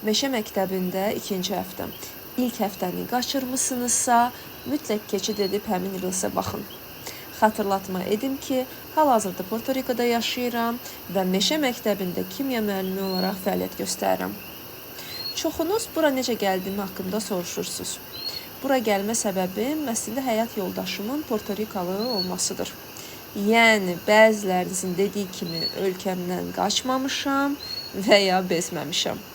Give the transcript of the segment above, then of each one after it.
Meşə məktəbində ikinci həftəm. İlk həftəni qaçırmısınızsa, mütləq keçid edib həmin rilsə baxın. Xatırlatma edim ki, hal-hazırda Porto Riko'da yaşayıram və Meşə məktəbində kimya müəllimi olaraq fəaliyyət göstərirəm. Çoxunuz bura necə gəldiyim haqqında soruşursunuz. Bura gəlmə səbəbim əslində həyat yoldaşımın Porto Rikalı olmasıdır. Yəni, bəzilərinizin dediyi kimi ölkəmdən qaçmamışam və ya bezməmişəm.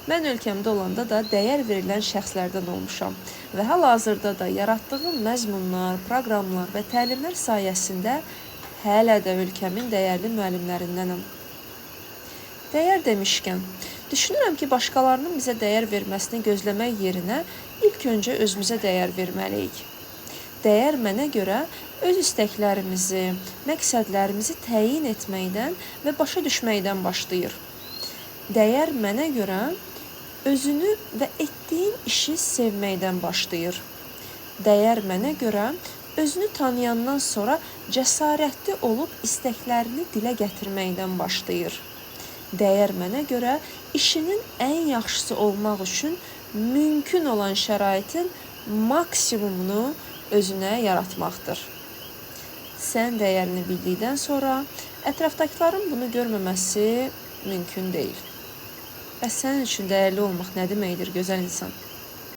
Mən ölkəmdə olanda da dəyər verilən şəxslərdən olmuşam və hal-hazırda da yaratdığım məzmunlar, proqramlar və təlimlər sayəsində hələ də ölkəmin dəyərli müəllimlərindənəm. Dəyər demişkən, düşünürəm ki, başqalarının bizə dəyər verməsini gözləmək yerinə ilk öncə özümüzə dəyər verməliyik. Dəyər mənə görə öz istəklərimizi, məqsədlərimizi təyin etməkdən və başa düşməkdən başlayır. Dəyər mənə görə özünü və etdiyin işi sevməkdən başlayır. Dəyər mənə görə özünü tanıyandan sonra cəsarətli olub istəklərini dilə gətirməkdən başlayır. Dəyər mənə görə işinin ən yaxşısı olmaq üçün mümkün olan şəraitin maksimumunu özünə yaratmaqdır. Sən dəyərini bildikdən sonra ətrafdakıların bunu görməməsi mümkün deyil. Bəs sənin üçün dəyərli olmaq nə deməkdir, gözəl insan?